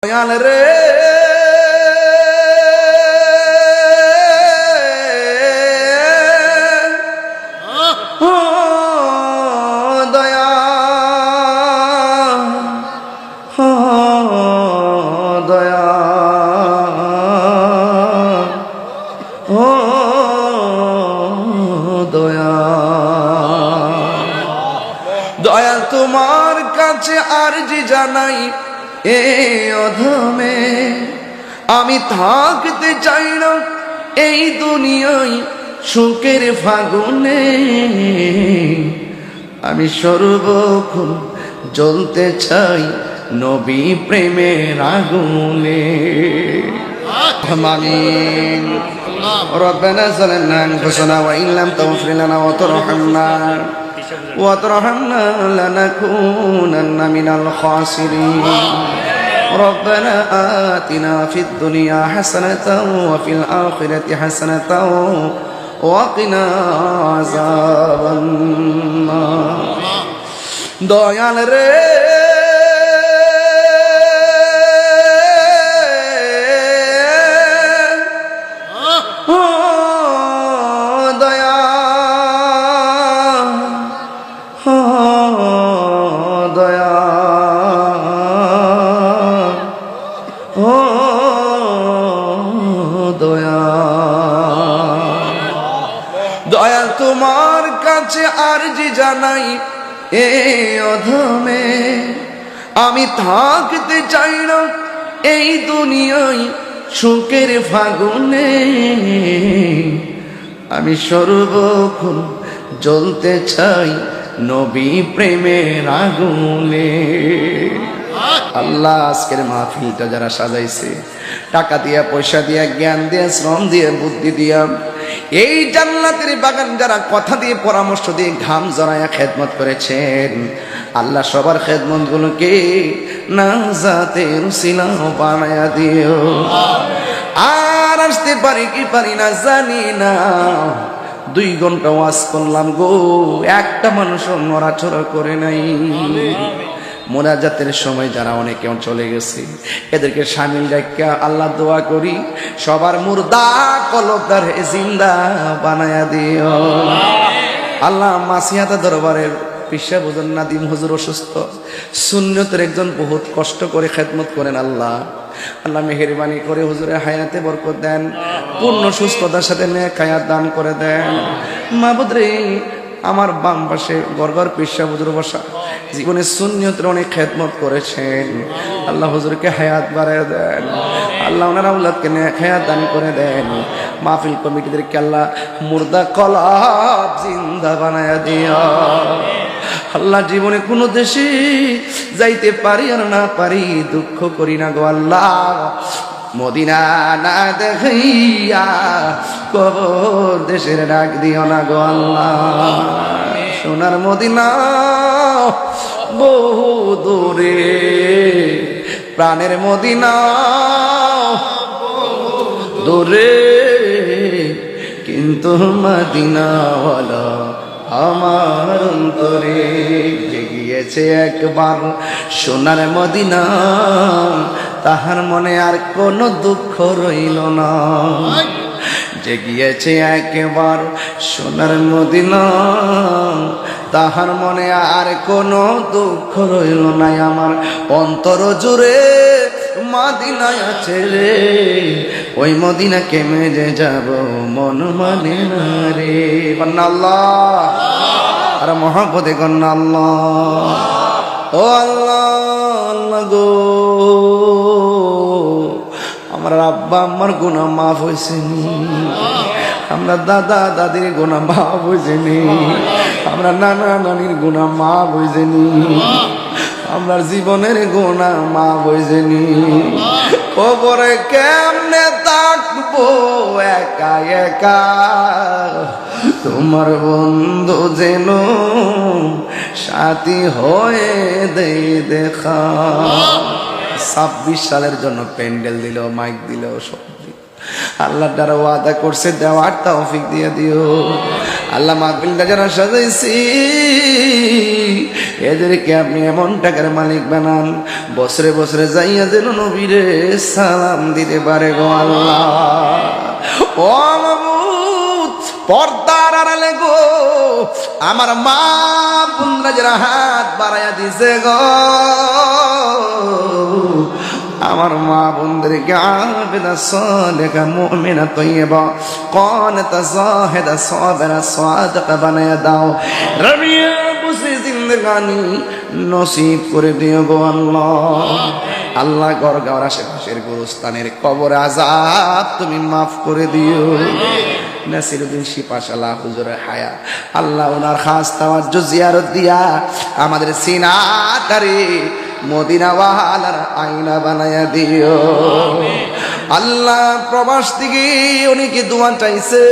দয়াল রে দয়া দয়া দয়া দয়া তোমার কাছে আরজি জানাই এই অধমে আমি থাকতে চাই না এই দুনিয়ায় সুখের ফাগুনে আমি সর্বক্ষণ জ্বলতে চাই নবী প্রেমের আগুনে আমিন ربنا ظلمنا أنفسنا وإن لم تغفر لنا وترحمنا لنكونن من الخاسرين ربنا آتنا في الدنيا حسنة وفي الآخرة حسنة وقنا عذاب النار দয়াল রে দয়াল তোমার কাছে আরজি জানাই এই অধমে আমি থাকতে চাই না এই দুনিয়ায় সুখের ফাগুনে আমি সর্বক্ষণ জ্বলতে চাই নবী প্রেমের আগুনে আল্লাহ আজকের মাহফিলটা যারা সাজাইছে টাকা দিয়া পয়সা দিয়া জ্ঞান দিয়া শ্রম দিয়ে বুদ্ধি দিয়া এই জান্নাতের বাগান যারা কথা দিয়ে পরামর্শ দিয়ে ঘাম জড়ায়া খেদমত করেছেন আল্লাহ সবার খেদমত গুলোকে নাজাতের উসিলা বানায়া দিও আর আসতে পারি কি পারি না জানি না 2 ঘন্টা ওয়াজ করলাম গো একটা মানুষও নড়াচড়া করে নাই মোনাজাতের সময় যারা অনেকে চলে গেছে এদেরকে শামিল রাখিয়া আল্লাহ দোয়া করি সবার মুর্দা কলবদার জিন্দা বানায়া দিও আল্লাহ মাসিয়াতা দরবারের পিসা বুজুর নাদিম হুজুর অসুস্থ সুন্নতের একজন বহুত কষ্ট করে খেদমত করেন আল্লাহ আল্লাহ মেহেরবানি করে হুজুরের হায়াতে বরকত দেন পূর্ণ সুস্থতার সাথে নেক হায়াত দান করে দেন মাবুদ রে আমার বাম পাশে গরগর পিসা হুজুর বসা জীবনে সুন্নতের অনেক খেদমত করেছেন আল্লাহ হুজুরকে হায়াত বাড়ায় দেন আল্লাহ ওনার আওলাদকে নেক হায়াত দান করে দেন মাহফিল কমিটিদেরকে আল্লাহ মুর্দা কলাব জিন্দা বানায়া দিও আল্লাহ জীবনে কোনো দেশে যাইতে পারি আর না পারি দুঃখ করি না গো আল্লাহ মদিনা না দেখাইয়া কবর দেশের ডাক দিও না গো আল্লাহ সোনার মদিনা বহু দূরে প্রাণের মদিনা দূরে কিন্তু মদিনাওয়ালা আমার অন্তরে জেগিয়েছে একবার সোনার মদিনা তাহার মনে আর কোনো দুঃখ রইল না জেগিয়েছে একবার সোনার মদিনা তাহার মনে আর কোনো দুঃখ রইল না আমার অন্তর জুড়ে মদিনায় আছে রে ওই মদিনা কেমনে যাব মন মানে না রে বন্না আল্লাহ আর মহব্বতে গন্না আল্লাহ ও আল্লাহ আল্লাহ গো আমার আব্বা আমার গুনাহ মাফ হয়েছে আমরা দাদা দাদির গুনাহ মাফ হয়েছে আমরা নানা নানির গুনাহ মাফ হয়েছে আমার জীবনের গুনাহ মাফ হয়েছে কবরে কেমনে থাকবো একা একা তোমার বন্ধু যেন সাথী হয়ে দেই দেখা 26 সালের জন্য প্যান্ডেল দিল মাইক দিল সব আল্লাহ যারা ওয়াদা করছে দেওয়ার তৌফিক দিয়ে দিও আল্লাহ মাহফিলটা যারা সাজাইছি এদেরকে আপনি এমন টাকার মালিক বানান, বছরে বছরে যাইয়া যেন নবীরে সালাম দিতে পারে গো আল্লাহ। ও মাবুদ, পর্দার আড়ালে গো আমার মা বোনরা যারা হাত বাড়াইয়া দিছে গো, আমার মা বোনদেরকে আবেদা সালেহা মুমিনা তাইয়্যিবা কানাতা জাহিদা সাবিরা সাদিকা বানায়া দাও। রবিয়া বুঝে জিন্দেগানি নসিব করে দিও গো আল্লাহ। আল্লাহ গড়গাঁওর আশেপাশের গোরস্থানের কবর আযাব তুমি মাফ করে দিও। নাসিরউদ্দিন শিপাশালা হুজুরের হায়া আল্লাহ ওনার খাস তাওয়াজ্জুহ জিয়ারত দিয়া আমাদের সিনাটারে মদিনা ওয়ালার আয়না বানায়া দিও আল্লাহ। প্রবাস থেকে অনেকে দোয়া চাইছে,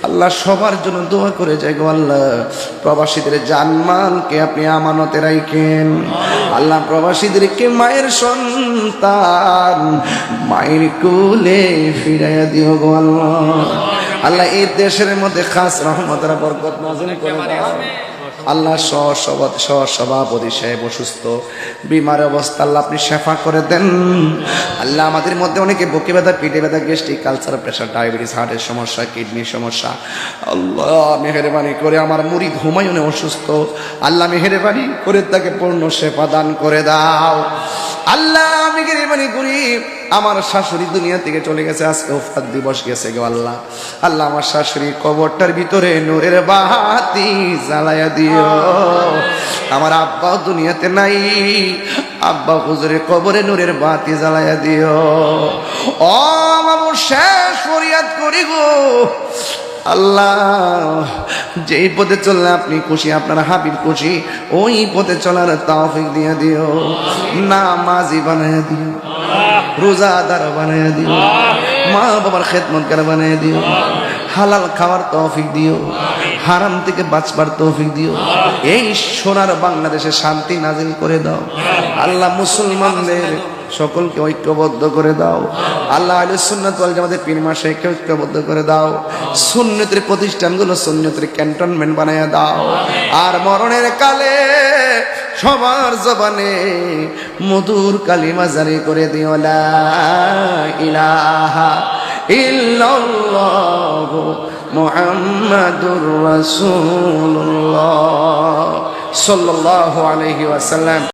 আল্লাহ সবার জন্য দোয়া করে যায় গো আল্লাহ। প্রবাসীদের জানমালকে আপনি আমানতে রাখেন আল্লাহ। প্রবাসীদেরকে মায়ের সন্তান মায়ের কোলে ফিরাইয়া দিও গো আল্লাহ। আল্লাহ এই দেশের মধ্যে খাস রহমতের বরকত নাযিল করে দাও আল্লাহ। সভাপতি সাহেব অসুস্থ, বিমার অবস্থা, আল্লাহ আপনি শেফা করে দেন আল্লাহ। আমাদের মধ্যে অনেকে বুকে ব্যথা, পিঠে ব্যথা, গ্যাস্ট্রিক, কালচার, প্রেশার, ডায়াবেটিস, হার্টের সমস্যা, কিডনির সমস্যা, আল্লাহ মেহেরবানি করে আমার মুরিদ হুমায়ুনে অসুস্থ, আল্লাহ মেহেরবানি করে তাকে পূর্ণ শেফা দান করে দাও আল্লাহ। মেহেরবানি করি আমার শাশুড়ি দুনিয়া থেকে চলে গেছে, আজকে ওফাত দিবস গেছে গো আল্লাহ। আল্লাহ আমার শাশুড়ি কবরটার ভিতরে নূরের বাতি জ্বালায়া দিও। আমার আব্বাও দুনিয়াতে নাই, আব্বা হুজুরের কবরে নূরের বাতি জ্বালায়া দিও। ও মামুর শেষ ফরিয়াদ করি গো আল্লাহ, যেই পথে চললে আপনি খুশি, আপনার হাবিব খুশি, ওই পথে চলার তৌফিক দিয়ে দিও। নামাজি বানায় দিও, রোজাদার বানায় দিও, মা বাবার খেদমতগার বানায় দিও, হালাল খাওয়ার তৌফিক দিও, হারাম থেকে বাঁচবার তৌফিক দিও। এই সোনার বাংলাদেশে শান্তি নাজিল করে দাও আল্লাহ। মুসলমানদের সকলকে ঐক্যবদ্ধ করে দাও আল্লাহ। আহলে সুন্নাত ওয়াল জামাতের পীর মাশায়েখকে ঐক্যবদ্ধ করে দাও। সুন্নতের প্রতিষ্ঠানগুলো সুন্নতের ক্যান্টনমেন্ট বানায়া দাও। আর মরণের কালে সবার জবানে মধুর কালিমা জারি করে দিও, লা ইলাহা ইল্লাল্লাহু মুহাম্মাদুর রাসূলুল্লাহ সাল্লাল্লাহু আলাইহি ওয়াসাল্লাম।